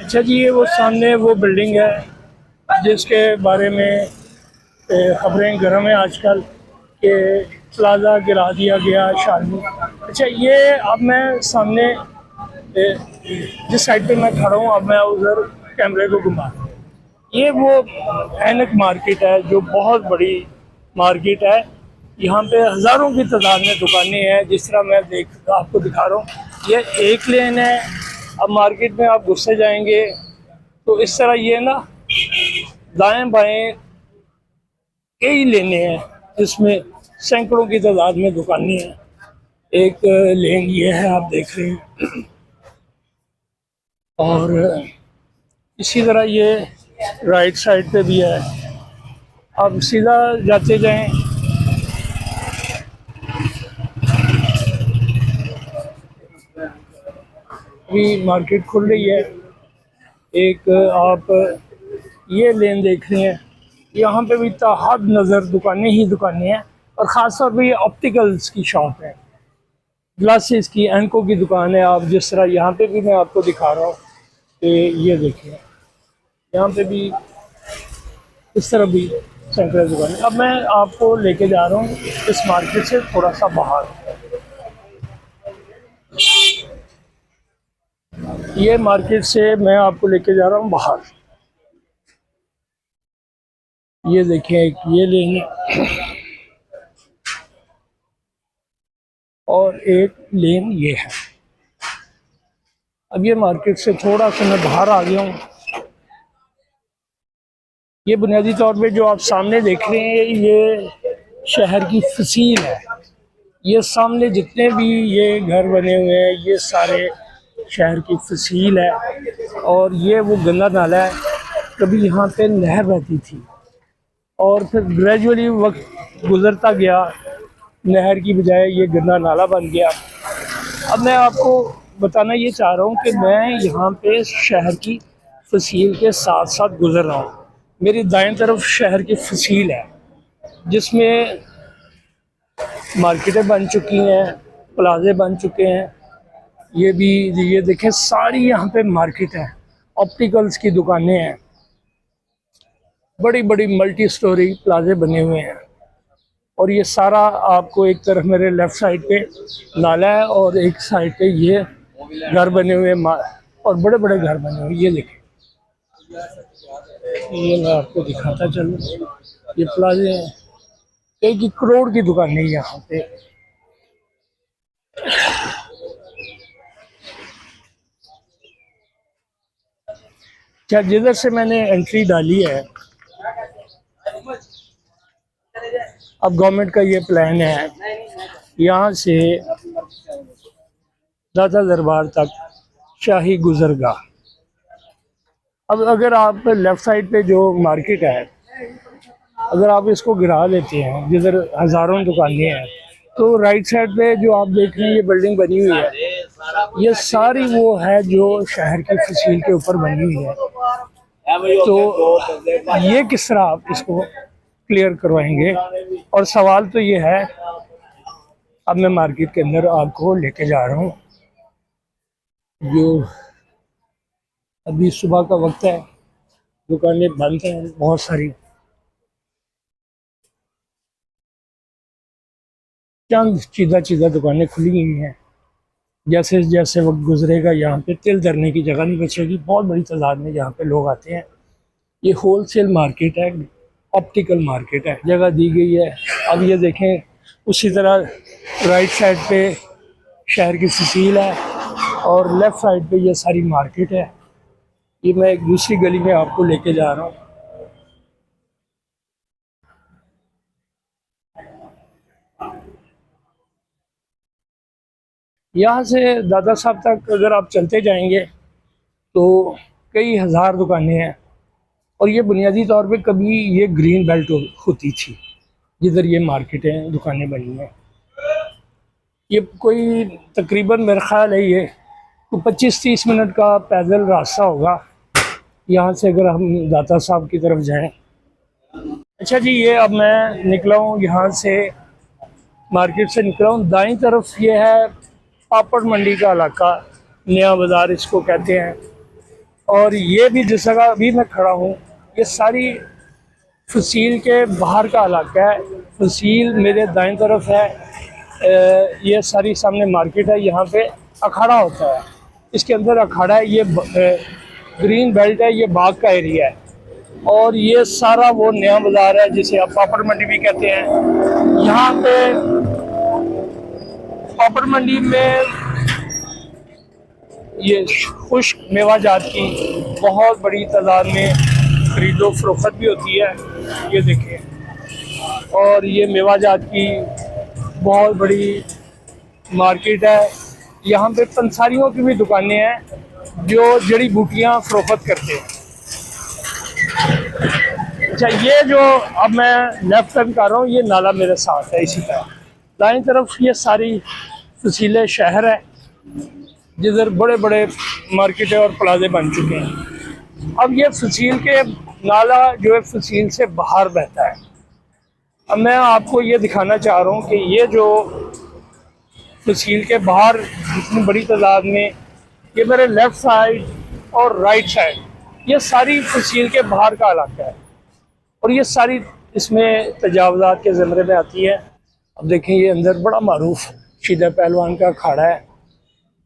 अच्छा जी, ये वो सामने वो बिल्डिंग है जिसके बारे में खबरें गर्म हैं आजकल कि प्लाजा गिरा दिया गया शालनी। अच्छा, ये अब मैं सामने जिस साइड पे मैं खड़ा हूँ, अब मैं उधर कैमरे को घुमा, ये वो ऐनक मार्केट है जो बहुत बड़ी मार्केट है। यहाँ पे हज़ारों की तादाद में दुकानें हैं। जिस तरह मैं आपको दिखा रहा हूँ, ये एक लेन है। अब मार्केट में आप घुसते जाएंगे तो इस तरह ये ना दाएं बाएं कई लेने हैं जिसमें सैकड़ों की तादाद में दुकानें हैं। एक लेन ये है, आप देख रहे हैं, और इसी तरह ये राइट साइड पे भी है। आप सीधा जाते जाएं, अभी मार्केट खुल रही है। एक आप ये लेन देख रहे हैं, यहाँ पे भी ताहद नज़र दुकानें ही दुकानें हैं, और ख़ास तौर पे ये ऑप्टिकल्स की शॉप है, ग्लासेस की, एंको की दुकान है। आप जिस तरह यहाँ पे भी मैं आपको दिखा रहा हूँ कि ये देखिए, यहाँ पे भी इस तरह भी सैकड़ों दुकानें। अब मैं आपको लेके जा रहा हूँ इस मार्केट से थोड़ा सा बाहर। ये मार्केट से मैं आपको लेके जा रहा हूँ बाहर। ये देखिए, एक ये लेन और एक लेन ये है। अब ये मार्केट से थोड़ा सा मैं बाहर आ गया हूँ। ये बुनियादी तौर पे जो आप सामने देख रहे हैं, ये शहर की फसील है। ये सामने जितने भी ये घर बने हुए हैं, ये सारे शहर की फसील है। और ये वो गंदा नाला है, कभी यहाँ पे नहर बहती थी और फिर ग्रेजुअली वक्त गुजरता गया, नहर की बजाय ये गंदा नाला बन गया। अब मैं आपको बताना ये चाह रहा हूँ कि मैं यहाँ पे शहर की फसील के साथ साथ गुजर रहा हूँ। मेरी दाएं तरफ शहर की फसील है जिसमें मार्केटें बन चुकी हैं, प्लाजे बन चुके हैं। ये भी, ये देखें, सारी यहाँ पे मार्केट है, ऑप्टिकल्स की दुकानें हैं, बड़ी बड़ी मल्टी स्टोरी प्लाजे बने हुए हैं। और ये सारा आपको एक तरफ मेरे लेफ़्ट साइड पे नाला है और एक साइड पे ये घर बने हुए और बड़े बड़े घर बने हुए। ये देखें, ये मैं आपको दिखाता चलूँ, ये प्लाजे हैं, एक करोड़ की दुकान है यहाँ पे। क्या जिधर से मैंने एंट्री डाली है, अब गवर्नमेंट का ये प्लान है यहाँ से दाता दरबार तक शाही गुजरगाह। अब अगर आप लेफ़्ट साइड पे जो मार्केट है, अगर आप इसको गिरा देते हैं जिधर हज़ारों दुकानें हैं, तो राइट साइड पे जो आप देख रहे हैं ये बिल्डिंग बनी हुई है, ये सारी वो है जो शहर की फसील के ऊपर बनी हुई है। तो ये किस तरह आप इसको क्लियर करवाएंगे? और सवाल तो ये है, अब मैं मार्केट के अंदर आपको लेके जा रहा हूँ। जो अभी सुबह का वक्त है, दुकानें बंद हैं बहुत सारी, चंद चीज़ा दुकानें खुली हुई हैं। जैसे जैसे वक्त गुजरेगा यहाँ पे तिल धरने की जगह नहीं बचेगी। बहुत बड़ी तादाद में यहाँ पे लोग आते हैं। ये होलसेल मार्केट है, ऑप्टिकल मार्केट है, जगह दी गई है। अब ये देखें, उसी तरह राइट साइड पे शहर की फसील है और लेफ़्ट साइड पे ये सारी मार्केट है। ये मैं एक दूसरी गली में आपको लेके जा रहा हूँ। यहाँ से दादा साहब तक अगर आप चलते जाएंगे तो कई हज़ार दुकानें हैं। और ये बुनियादी तौर पे कभी ये ग्रीन बेल्ट होती थी जिधर ये मार्केटें दुकानें बनी हैं। ये कोई तकरीबन मेरा ख़्याल है ये तो 25-30 मिनट का पैदल रास्ता होगा यहाँ से, अगर हम दाता साहब की तरफ जाएं। अच्छा जी, ये अब मैं निकला हूँ यहाँ से, मार्केट से निकला हूँ। दाईं तरफ ये है पापड़ मंडी का इलाका, नया बाज़ार इसको कहते हैं। और ये भी जिस जगह अभी मैं खड़ा हूँ, ये सारी फसील के बाहर का इलाका है। फसील मेरे दाएं तरफ है। ये सारी सामने मार्केट है, यहाँ पे अखाड़ा होता है, इसके अंदर अखाड़ा है। ये ग्रीन बेल्ट है, ये बाग का एरिया है। और ये सारा वो नया बाज़ार है जिसे आप पापड़ मंडी भी कहते हैं। यहाँ पे पापड़ मंडी में ये खुश्क मेवा जात की बहुत बड़ी तादाद में खरीदो फरोख्त भी होती है, ये देखें। और ये मेवा जात की बहुत बड़ी मार्केट है। यहाँ पे पंसारियों की भी दुकानें हैं जो जड़ी बूटियाँ फरोख्त करते हैं। अच्छा, ये जो अब मैं लेफ्ट टर्न कर रहा हूँ, ये नाला मेरे साथ है। इसी तरह दाईं तरफ ये सारी फसीले शहर है जिधर बड़े बड़े मार्केटें और प्लाजे बन चुके हैं। अब ये फसील के नाला जो है फसील से बाहर बहता है। अब मैं आपको ये दिखाना चाह रहा हूँ कि ये जो फसील के बाहर इतनी बड़ी तादाद में, ये मेरे लेफ़्ट साइड और राइट साइड, ये सारी फसील के बाहर का इलाका है और ये सारी इसमें तजावज़ात के ज़मरे में आती है। अब देखें, ये अंदर बड़ा मारूफ शीदा पहलवान का अखाड़ा है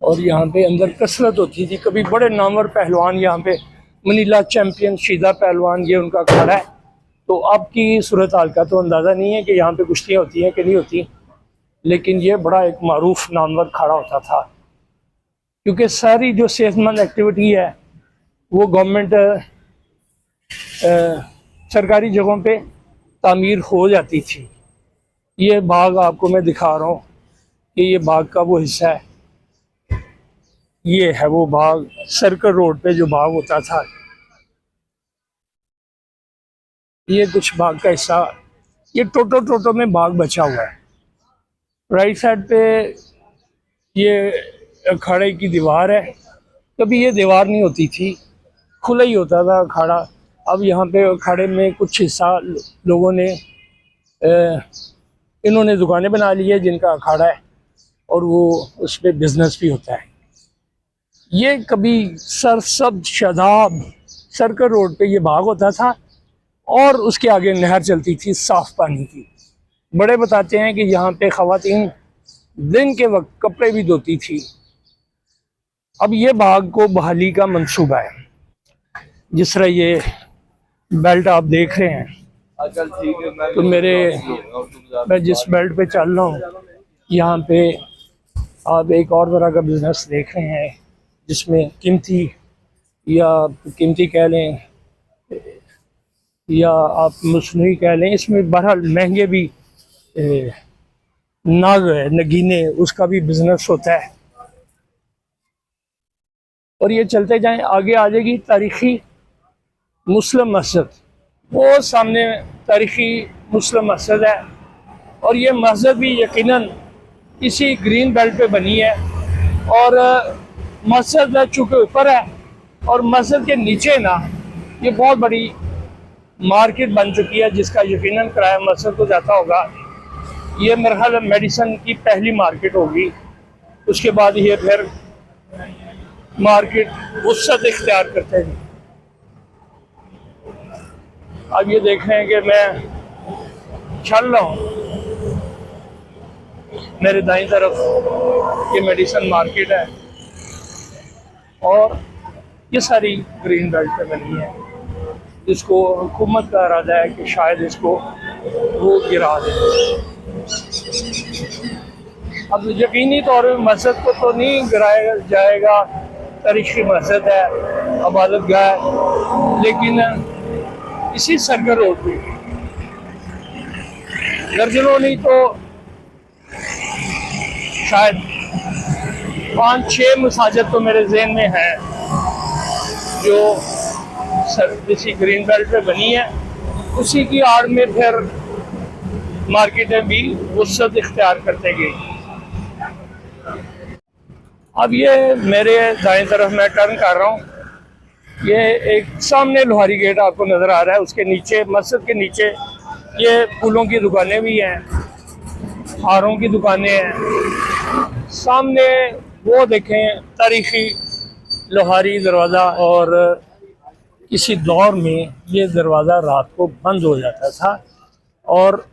और यहाँ पे अंदर कसरत होती थी। कभी बड़े नामवर पहलवान यहाँ पे, मनीला चैम्पियन शीदा पहलवान, ये उनका अखाड़ा है। तो अब की सूरत हाल का तो अंदाज़ा नहीं है कि यहाँ पे कुश्तियाँ होती हैं कि नहीं होती, लेकिन ये बड़ा एक मारूफ नामवर अखाड़ा होता था, क्योंकि सारी जो सेहतमंद एक्टिविटी है वो गवर्नमेंट सरकारी जगहों पे तामीर हो जाती थी। ये बाग आपको मैं दिखा रहा हूँ कि ये बाग का वो हिस्सा है। ये है वो बाग, सर्कल रोड पे जो बाग होता था, ये कुछ बाग का हिस्सा। ये टोटो में बाग बचा हुआ है। राइट साइड पे ये अखाड़े की दीवार है। कभी ये दीवार नहीं होती थी, खुला ही होता था अखाड़ा। अब यहाँ पे अखाड़े में कुछ हिस्सा लोगों ने इन्होंने दुकानें बना ली है जिनका अखाड़ा है और वो उस पर बिजनेस भी होता है। ये कभी सरसब्ज शादाब सर्कल रोड पे ये बाग होता था और उसके आगे नहर चलती थी साफ पानी की। बड़े बताते हैं कि यहाँ पे ख़वातीन दिन के वक्त कपड़े भी धोती थी। अब ये बाग को बहाली का मंसूबा है। जिस तरह ये बेल्ट आप देख रहे हैं, तो मैं जिस बेल्ट पे चल रहा हूँ, यहाँ पे आप एक और तरह का बिजनेस देख रहे हैं जिसमें कीमती कह लें या आप मसनूई कह लें, इसमें बहरहाल महंगे भी नाग है, नगीने, उसका भी बिजनेस होता है। और ये चलते जाएं, आगे आ जाएगी तारीखी मुस्लिम मस्जिद। वो सामने तारीखी मुस्लिम मस्जिद है और ये मस्जिद भी यकीनन इसी ग्रीन बेल्ट पे बनी है। और मस्जिद चूँकि ऊपर है और मस्जिद के नीचे ना ये बहुत बड़ी मार्केट बन चुकी है जिसका यकीनन किराया मस्जिद को जाता होगा। ये मेरे ख्याल मेडिसन की पहली मार्केट होगी, उसके बाद ये फिर मार्केट वसअत इख्तियार करते हैं। अब ये देख रहे हैं कि मैं चल रहा हूँ, मेरे दाईं तरफ ये मेडिसन मार्केट है और ये सारी ग्रीन बेल्ट पे बनी है जिसको हुकूमत का इरादा है कि शायद इसको वो गिरा दे। अब यकीनी तौर पर मस्जिद को तो नहीं गिराया जाएगा, तारीखी मस्जिद है, इबादत गाह है, लेकिन इसी सर्कल रोड पे दर्जनों नहीं तो शायद 5-6 मसाजिद तो मेरे जहन में है जो इसी ग्रीन बेल्ट पे बनी है। उसी की आड़ में फिर मार्केटें भी वसअत इख्तियार करते गई। अब ये मेरे दाएं तरफ मैं टर्न कर रहा हूँ, ये एक सामने लोहारी गेट आपको नज़र आ रहा है, उसके नीचे मस्जिद के नीचे ये फूलों की दुकानें भी हैं, हारों की दुकानें हैं। सामने वो देखें तारीखी लोहारी दरवाज़ा, और किसी दौर में ये दरवाज़ा रात को बंद हो जाता था और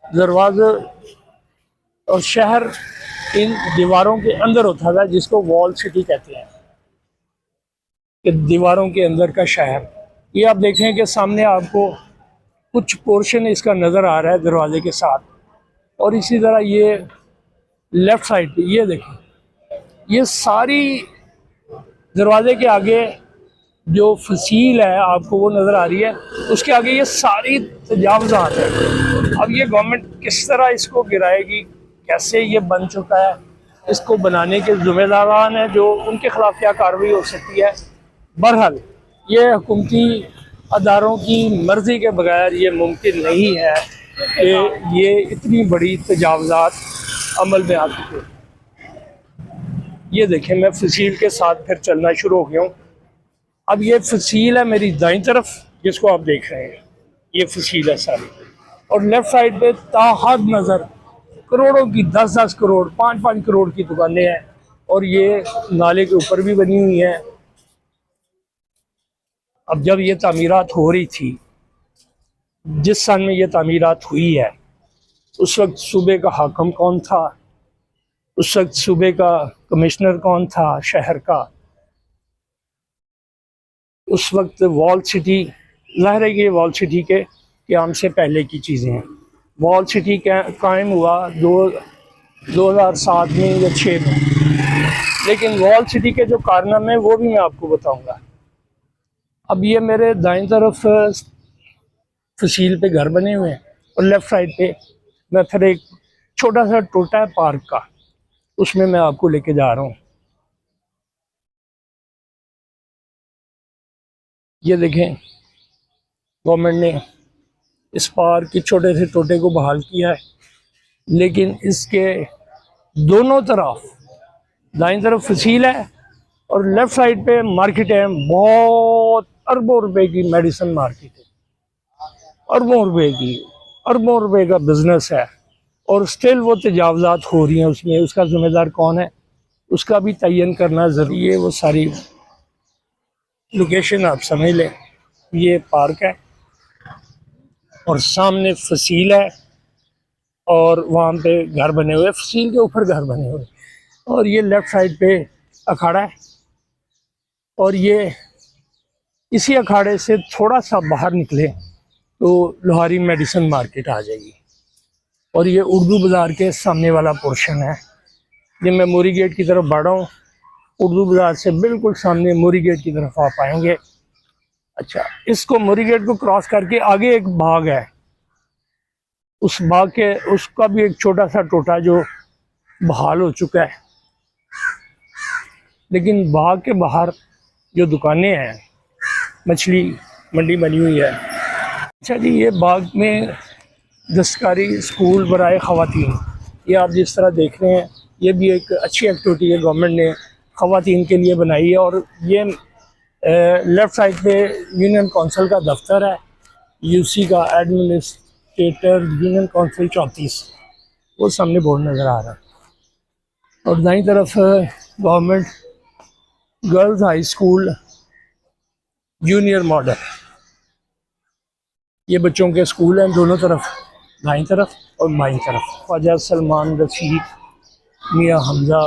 दरवाज़े और शहर इन दीवारों के अंदर होता था, जिसको वॉल सिटी कहते हैं, कि दीवारों के अंदर का शहर। ये आप देखें कि सामने आपको कुछ पोर्शन इसका नज़र आ रहा है दरवाजे के साथ, और इसी तरह ये लेफ़्ट साइड पे ये देखें, ये सारी दरवाजे के आगे जो फसील है आपको वो नज़र आ रही है, उसके आगे ये सारी तजावज़ात है। अब ये गवर्नमेंट किस तरह इसको गिराएगी, कैसे ये बन चुका है, इसको बनाने के ज़िम्मेदारान हैं जो, उनके ख़िलाफ़ क्या कार्रवाई हो सकती है। बहरहाल ये हुकूमती अदारों की मर्ज़ी के बगैर ये मुमकिन नहीं है कि ये इतनी बड़ी तजावज़ात अमल में आ चुके। ये देखें, मैं फसील के साथ फिर चलना शुरू हो गया हूँ। अब ये फसील है मेरी दाईं तरफ, जिसको आप देख रहे हैं, ये फसील है सारी, और लेफ़्ट साइड पे ताहद नज़र करोड़ों की, 10-10 करोड़, 5-5 करोड़ की दुकानें हैं, और ये नाले के ऊपर भी बनी हुई हैं। अब जब ये तामीरात हो रही थी, जिस सन में ये तामीरात हुई है, उस वक्त सूबे का हाकम कौन था, उस वक्त सूबे का कमिश्नर कौन था शहर का, उस वक्त वॉल सिटी, ज़ाहिर है कि वॉल सिटी के क़याम से पहले की चीज़ें हैं। वॉल सिटी कायम हुआ 2007 में या 6 में, लेकिन वॉल सिटी के जो कारनामे वो भी मैं आपको बताऊंगा। अब ये मेरे दाईं तरफ फसील पे घर बने हुए हैं, और लेफ़्ट साइड पे मैं फिर एक छोटा सा टोटा है पार्क का, उसमें मैं आपको लेके जा रहा हूँ। ये देखें, गवर्नमेंट ने इस पार्क के छोटे से टोटे को बहाल किया है, लेकिन इसके दोनों तरफ, दाईं तरफ फसील है और लेफ़्ट साइड पे मार्केट है, बहुत अरबों रुपए की मेडिसिन मार्केट है, अरबों रुपए का बिजनेस है, और स्टिल वो तजावज़ात हो रही हैं उसमें। उसका ज़िम्मेदार कौन है, उसका भी तयन करना ज़रूरी है। वो सारी लोकेशन आप समझ लें, ये पार्क है और सामने फसील है, और वहाँ पे घर बने हुए, फसील के ऊपर घर बने हुए, और ये लेफ़्ट साइड पे अखाड़ा है, और ये इसी अखाड़े से थोड़ा सा बाहर निकले तो लोहारी मेडिसिन मार्केट आ जाएगी, और ये उर्दू बाज़ार के सामने वाला पोर्शन है। ये मैं मोरी गेट की तरफ बढ़ रहा हूँ, उर्दू बाज़ार से बिल्कुल सामने मोरी गेट की तरफ आप आएंगे। अच्छा, इसको मोरी गेट को क्रॉस करके आगे एक बाग है, उस बाग के, उसका भी एक छोटा सा टोटा जो बहाल हो चुका है, लेकिन बाग के बाहर जो दुकानें हैं, मछली मंडी बनी हुई है। अच्छा जी, ये बाग में दस्तकारी स्कूल बराए ख़वातीन, ये आप जिस तरह देख रहे हैं, ये भी एक अच्छी एक्टिविटी है, गवर्नमेंट ने ख़वातीन के लिए बनाई है। और ये लेफ़्ट साइड पे यूनियन कौंसिल का दफ्तर है, यूसी का एडमिनिस्ट्रेटर यूनियन कौंसिल 34, वो सामने बोर्ड नज़र आ रहा है। और दाईं तरफ government girls high school junior model, ये बच्चों के स्कूल हैं दोनों तरफ, दाईं तरफ और बाईं तरफ। ख्वाजा सलमान रशीद, मियाँ हमज़ा,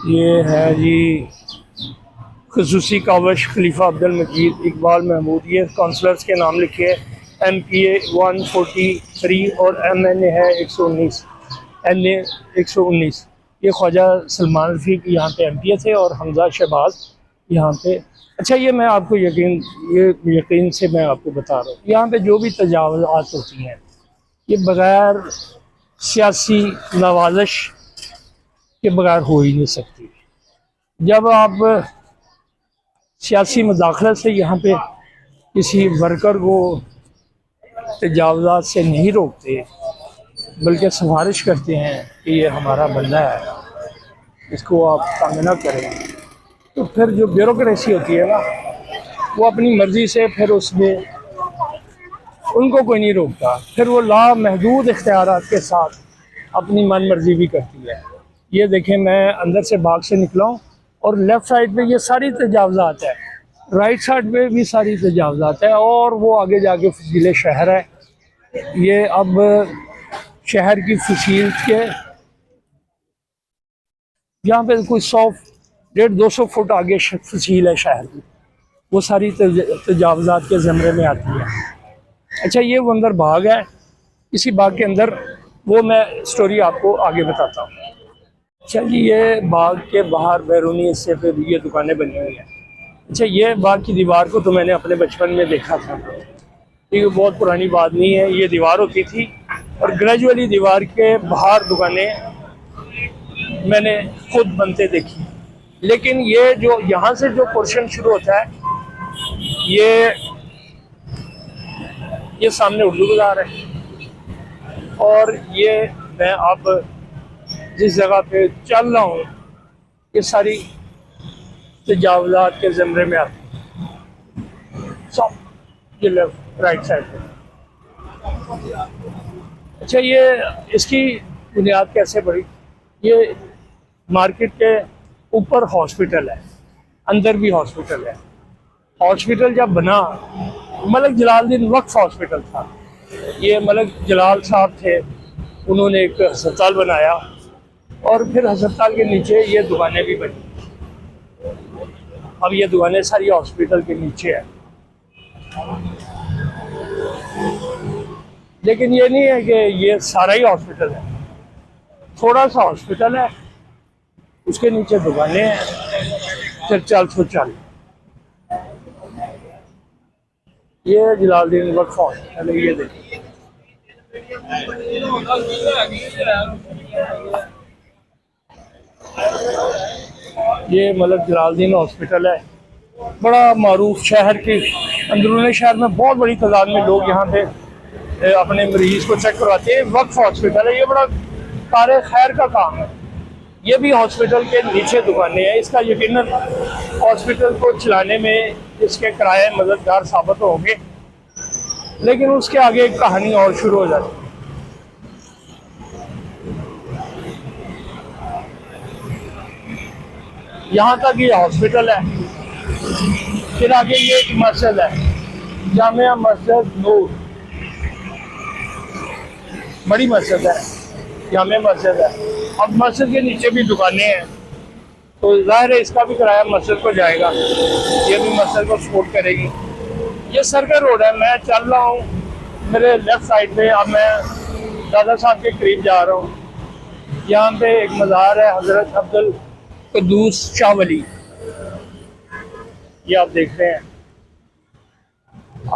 ये है जी खसूसी कावश, खलीफा अब्दुल मजीद, इकबाल महमूद, ये काउंसलर्स के नाम लिखे हैं। MPA 143 और MNA है 119, NA 119। ये ख्वाजा सलमान रफ़ीक यहाँ पे MPA थे, और हमज़ा शहबाज यहाँ पे। अच्छा, ये मैं आपको यकीन से मैं आपको बता रहा हूँ, यहाँ पे जो भी तजावज़ात होती हैं, ये बग़ैर सियासी नवाजिश के बगैर हो ही नहीं सकती। जब आप सियासी मुदाखलत से यहाँ पे किसी वर्कर को तजावज़ात से नहीं रोकते, बल्कि सिफारिश करते हैं कि ये हमारा बंदा है, इसको आप तंग ना करें, तो फिर जो ब्यूरोक्रेसी होती है ना, वो अपनी मर्ज़ी से फिर उसमें उनको कोई नहीं रोकता, फिर वो लामहदूद इख्तियारात के साथ अपनी मन मर्जी भी करती है। ये देखें, मैं अंदर से बाग से निकला हूँ और लेफ़्ट साइड पे ये सारी तजावज़ात है, राइट साइड पे भी सारी तजावज़ात है, और वो आगे जाके फजील शहर है। ये अब शहर की फसील के यहाँ पे कोई 100-150 फुट आगे फसील है शहर की, वो सारी तजावज़ात के ज़मरे में आती है। अच्छा, ये वो अंदर बाग है, इसी बाग के अंदर वो मैं स्टोरी आपको आगे बताता हूँ। अच्छा जी, ये बाग के बाहर बैरूनी हिस्से पे ये दुकानें बनी हुई हैं। अच्छा, ये बाग की दीवार को तो मैंने अपने बचपन में देखा था, ये बहुत पुरानी बात नहीं है। ये दीवार होती थी और ग्रेजुअली दीवार के बाहर दुकानें मैंने खुद बनते देखी। लेकिन ये जो यहाँ से जो पोर्शन शुरू होता है, ये सामने उर्दू बाज़ार है, और ये मैं अब जिस जगह पे चल रहा हूँ ये सारी तजावज़ात के ज़मरे में आती है। सब ये लेफ्ट राइट साइड पे। अच्छा, ये इसकी बुनियाद कैसे पड़ी? ये मार्केट के ऊपर हॉस्पिटल है, अंदर भी हॉस्पिटल है। हॉस्पिटल जब बना, मलक जलालुद्दीन वक्फ हॉस्पिटल था। ये मलक जलाल साहब थे, उन्होंने एक अस्पताल बनाया और फिर अस्पताल के नीचे ये दुकानें भी बनी। अब ये दुकानें सारी हॉस्पिटल के नीचे है। लेकिन ये नहीं है कि ये सारा ही हॉस्पिटल है, थोड़ा सा हॉस्पिटल है, उसके नीचे दुकानें हैं, फिर 440। ये जलालुद्दीन वक्फ हॉस्पिटल है, ये देखिए। ये मलक जलालुद्दीन हॉस्पिटल है, बड़ा मारूफ शहर के अंदरूनी शहर में बहुत बड़ी तादाद में लोग यहाँ पे अपने मरीज़ को चेक करवाते हैं। वक्फ हॉस्पिटल है, ये बड़ा कार खैर का काम है। ये भी हॉस्पिटल के नीचे दुकानें हैं। इसका यकीनन हॉस्पिटल को चलाने में इसके किराए मददगार साबित होंगे, लेकिन उसके आगे एक कहानी और शुरू हो जाती है। यहाँ तक ये हॉस्पिटल है, फिर आगे ये एक मस्जिद है, जामिया मस्जिद नूर, बड़ी मस्जिद है, जामिया मस्जिद है। अब मस्जिद के नीचे भी दुकानें हैं, तो जाहिर है इसका भी किराया मस्जिद को जाएगा, ये भी मस्जिद को सपोर्ट करेगी। ये सर्कल रोड है, मैं चल रहा हूँ, मेरे लेफ्ट साइड पे अब मैं दादा साहब के करीब जा रहा हूँ। यहाँ पे एक मज़ार है हज़रत अब्दुल कुद्दूस शाह वली, ये आप देख रहे हैं।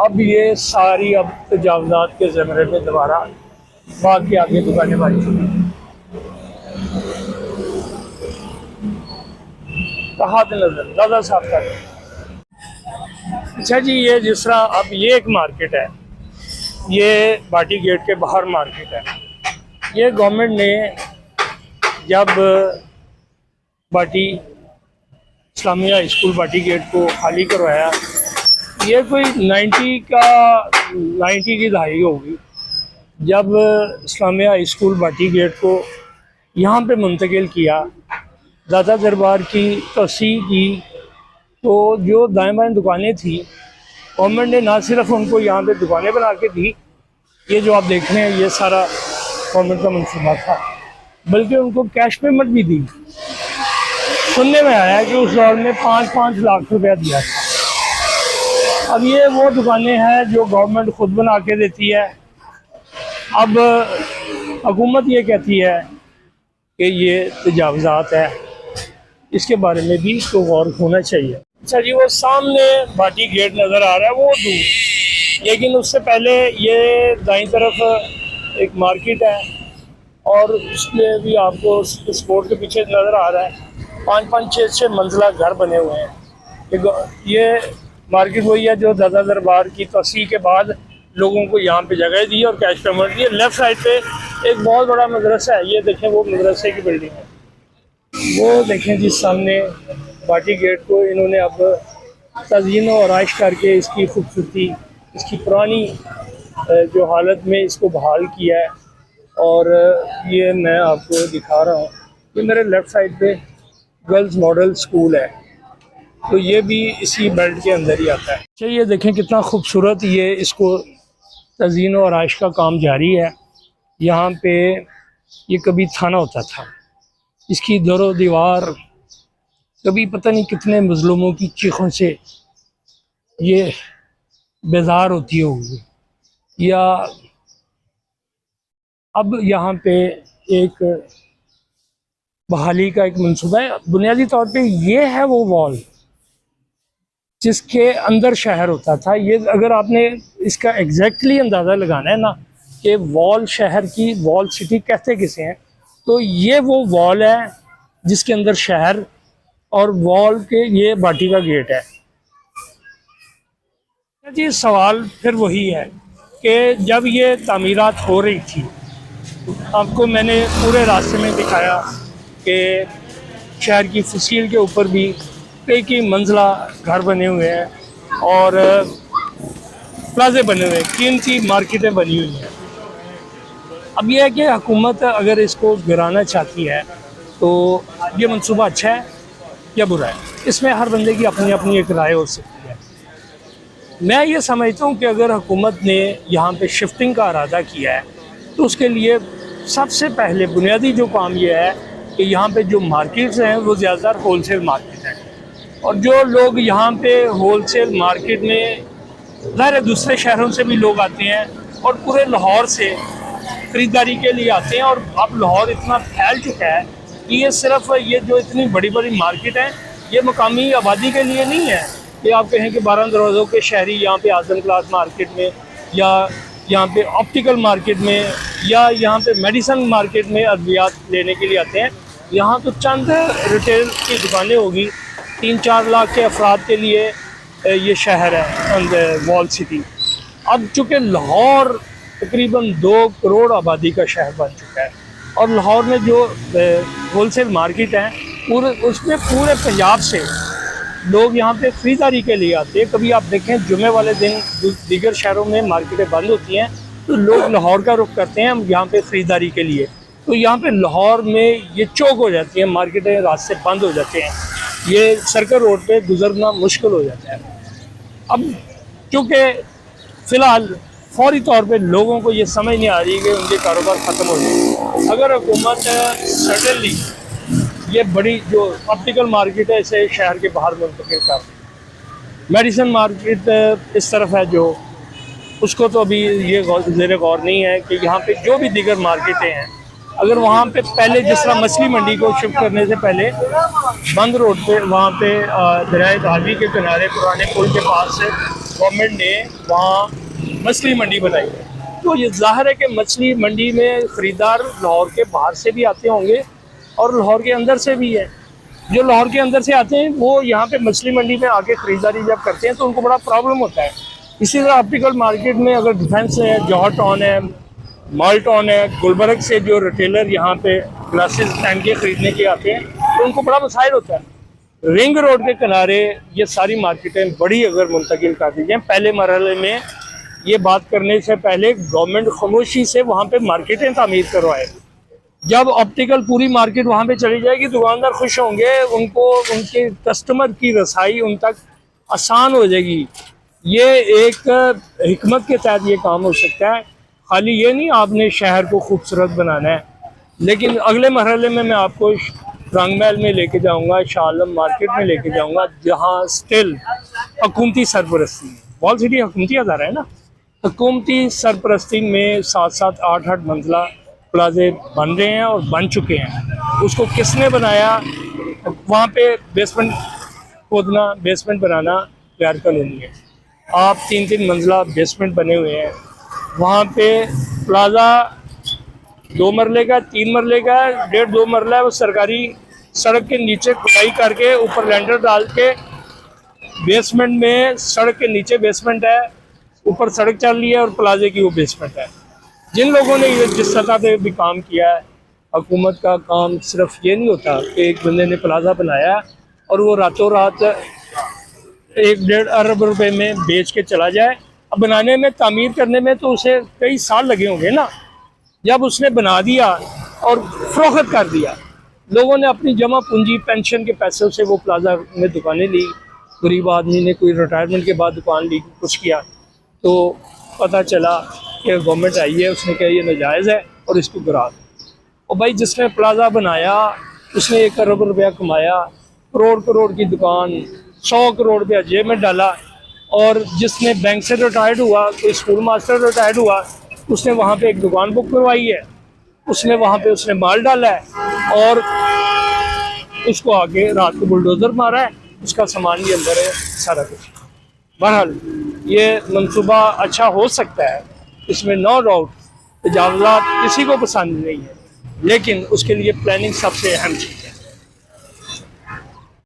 अब ये सारी अब तजावज़ात के ज़मरे में दोबारा बाग के आगे दुकानें बन चुकी हैं। कहा नजर दादा साहब का। अच्छा जी, ये जिस तरह अब ये एक मार्केट है, ये बाटी गेट के बाहर मार्केट है। ये गवर्नमेंट ने जब बाटी इस्लामिया हाई स्कूल बाटी गेट को खाली करवाया, ये कोई 90 की दहाई होगी, जब इस्लामिया हाई स्कूल बाटी गेट को यहाँ पे मुंतकिल किया, दादा दरबार की तोसी की, तो जो दाएं बाएं दुकानें थी गवर्नमेंट ने ना सिर्फ उनको यहाँ पे दुकानें बना के दी, ये जो आप देख रहे हैं ये सारा गवर्नमेंट का मनसूबा था, बल्कि उनको कैश पेमेंट भी दी। सुनने में आया कि उस दौर में 5-5 लाख रुपया दिया था। अब ये वो दुकानें हैं जो गवर्नमेंट खुद बना के देती है। अब हुकूमत ये कहती है कि ये तजावज़ात है, इसके बारे में भी तो गौर होना चाहिए। अच्छा जी, वो सामने बाटी गेट नज़र आ रहा है, वो दूर, लेकिन उससे पहले ये दाईं तरफ एक मार्केट है, और उसमें भी आपको स्पोर्ट के पीछे नज़र आ रहा है 5-5, 6-6 मंजिला घर बने हुए हैं। ये मार्केट वही है जो दादा दरबार की तोसी के बाद लोगों को यहाँ पे जगह दी और कैश पेमेंट दी। लेफ़्ट साइड पे एक बहुत बड़ा मदरसा है, ये देखें वो मदरसे की बिल्डिंग है, वो देखें जी सामने बाटी गेट को इन्होंने अब तज़यीन और आइश करके इसकी खूबसूरती, इसकी पुरानी जो हालत में इसको बहाल किया है। और ये मैं आपको दिखा रहा हूँ, ये मेरे लेफ़्ट साइड पे गर्ल्स मॉडल स्कूल है, तो ये भी इसी बेल्ट के अंदर ही आता है। अच्छा, ये देखें कितना खूबसूरत ये इसको तज़ीन और आइश का काम जारी है। यहाँ पे ये कभी थाना होता था, इसकी दरो दीवार कभी पता नहीं कितने मजलूमों की चीखों से ये बेजार होती होगी, या अब यहाँ पे एक बहाली का एक मंसूबा है। बुनियादी तौर पे ये है वो वॉल जिसके अंदर शहर होता था। ये अगर आपने इसका एग्जैक्टली अंदाज़ा लगाना है ना कि वॉल शहर की, वॉल सिटी कहते किसे हैं, तो ये वो वॉल है जिसके अंदर शहर, और वॉल के ये बाटी का गेट है जी। सवाल फिर वही है कि जब ये तामीरात हो रही थी, आपको मैंने पूरे रास्ते में दिखाया कि शहर की फसील के ऊपर भी कई मंजिला घर बने हुए हैं और प्लाजे बने हुए हैं, कीमती मार्केटें बनी हुई हैं। अब यह है कि हुकूमत अगर इसको गिराना चाहती है तो ये मंसूबा अच्छा है या बुरा है, इसमें हर बंदे की अपनी अपनी एक राय हो सकती है। मैं ये समझता हूँ कि अगर हुकूमत ने यहाँ पे शिफ्टिंग का इरादा किया है तो उसके लिए सबसे पहले बुनियादी जो काम ये है कि यहाँ पे जो मार्केट्स हैं वो ज़्यादातर होलसेल मार्केट हैं, और जो लोग यहाँ पे होलसेल मार्केट में, ज़ाहिर दूसरे शहरों से भी लोग आते हैं और पूरे लाहौर से ख़रीदारी के लिए आते हैं। और अब लाहौर इतना फैल चुका है कि ये सिर्फ ये जो इतनी बड़ी बड़ी मार्केट हैं ये मकामी आबादी के लिए नहीं है कि आप कहें कि 12 दरवाज़ों के शहरी यहाँ पे आज़म क्लास मार्केट में, या यहाँ पे ऑप्टिकल मार्केट में, या यहाँ पे मेडिसन मार्केट में अद्वियात लेने के लिए आते हैं। यहाँ तो चंद रिटेल की दुकानें होगी, 3-4 लाख के अफराद के लिए ये शहर है वॉल सिटी। अब चूँकि लाहौर तकरीबन 2 करोड़ आबादी का शहर बन चुका है, और लाहौर में जो होलसेल मार्केट है उसमें पूरे पंजाब से लोग यहाँ पे ख़रीदारी के लिए आते हैं। कभी आप देखें जुमे वाले दिन दीगर शहरों में मार्केटें बंद होती हैं तो लोग लाहौर का रुख करते हैं यहाँ पे ख़रीदारी के लिए। तो यहाँ पे लाहौर में ये चौक हो जाती हैं, मार्केटें रात से बंद हो जाते हैं, ये सर्कल रोड पे गुजरना मुश्किल हो जाता है। अब चूँकि फ़िलहाल फौरी तौर पे लोगों को ये समझ नहीं आ रही कि उनके कारोबार ख़त्म हो जाए। अगर हुकूमत सडनली ये बड़ी जो ऑप्टिकल मार्केट है इसे शहर के बाहर मुंतकिल कर, मेडिसन मार्केट इस तरफ है जो, उसको तो अभी ये ज़ेर गौर नहीं है कि यहाँ पे जो भी दीगर मार्केटें हैं अगर वहाँ पे पहले जिस तरह मछली मंडी को शिफ्ट करने से पहले बंद रोड पे वहाँ पे दरियाए धावी के किनारे पुराने पुल के पास से गवर्नमेंट ने वहाँ मछली मंडी बनाई है। तो ये ज़ाहिर है कि मछली मंडी में ख़रीदार लाहौर के बाहर से भी आते होंगे और लाहौर के अंदर से भी है। जो लाहौर के अंदर से आते हैं वो यहाँ पे मछली मंडी में आके ख़रीदारी जब करते हैं तो उनको बड़ा प्रॉब्लम होता है। इसी तरह ऑप्टिकल मार्केट में अगर डिफेंस है, जौहर टाउन है, मॉल टाउन है, गुलबर्ग से जो रिटेलर यहाँ पे ग्लासेस पहन के ख़रीदने के आते हैं तो उनको बड़ा मसाइल होता है। रिंग रोड के किनारे ये सारी मार्केटें बड़ी अगर मुंतकिल कर दी जाएँ, पहले मरहले में ये बात करने से पहले गवर्नमेंट खामोशी से वहाँ पे मार्केटें तामीर करवाए। जब ऑप्टिकल पूरी मार्केट वहाँ पे चली जाएगी दुकानदार खुश होंगे, उनको उनके कस्टमर की रसाई उन तक आसान हो जाएगी। ये एक हिकमत के तहत ये काम हो सकता है। खाली ये नहीं आपने शहर को खूबसूरत बनाना है, लेकिन अगले मरहले में मैं आपको रंगमहल में लेके जाऊँगा, शाह आलम मार्केट में लेके जाऊँगा, जहाँ स्टिल हुकूमती सरपरस्ती है। वॉल सिटी हुकूमती अदारा है ना, हुकूमती सरपरस्ती में 7-7, 8-8 मंजिला प्लाजे बन रहे हैं और बन चुके हैं। उसको किसने बनाया? वहाँ पे बेसमेंट खोदना, बेसमेंट बनाना प्यार कॉलोनी है। आप 3-3 मंजिला बेसमेंट बने हुए हैं। वहाँ पे प्लाजा 2 मरले का, 3 मरले का, 1.5-2 मरला है। वो सरकारी सड़क के नीचे खुदाई करके ऊपर लैंडर डाल के बेसमेंट में, सड़क के नीचे बेसमेंट है, ऊपर सड़क चल रही है और प्लाजे की वो बेसमेंट है। जिन लोगों ने ये जिस सतह पे भी काम किया है, हुकूमत का काम सिर्फ ये नहीं होता कि एक बंदे ने प्लाजा बनाया और वो रातों रात 1-1.5 अरब रुपए में बेच के चला जाए। अब बनाने में, तामीर करने में तो उसे कई साल लगे होंगे ना। जब उसने बना दिया और फ़रोख्त कर दिया, लोगों ने अपनी जमा पूंजी पेंशन के पैसों से वो प्लाजा में दुकानें ली, गरीब आदमी ने कोई रिटायरमेंट के बाद दुकान ली, कुछ किया, तो पता चला कि गवर्नमेंट आई है, उसने कहा ये नाजायज़ है और इसको गिरा दो। और भाई जिसने प्लाजा बनाया उसने 1 अरब रुपया कमाया, करोड़ करोड़ की दुकान, 100 करोड़ रुपया जेब में डाला। और जिसने बैंक से रिटायर्ड हुआ, कोई स्कूल मास्टर रिटायर्ड हुआ, उसने वहाँ पे एक दुकान बुक करवाई है, उसने वहाँ पे उसने माल डाला है और उसको आगे रात को बुलडोज़र मारा है, उसका सामान भी अंदर है सारा कुछ। बहरहाल ये मंसूबा अच्छा हो सकता है, इसमें नो डाउट तजावुज़ात किसी को पसंद नहीं है, लेकिन उसके लिए प्लानिंग सबसे अहम चीज़।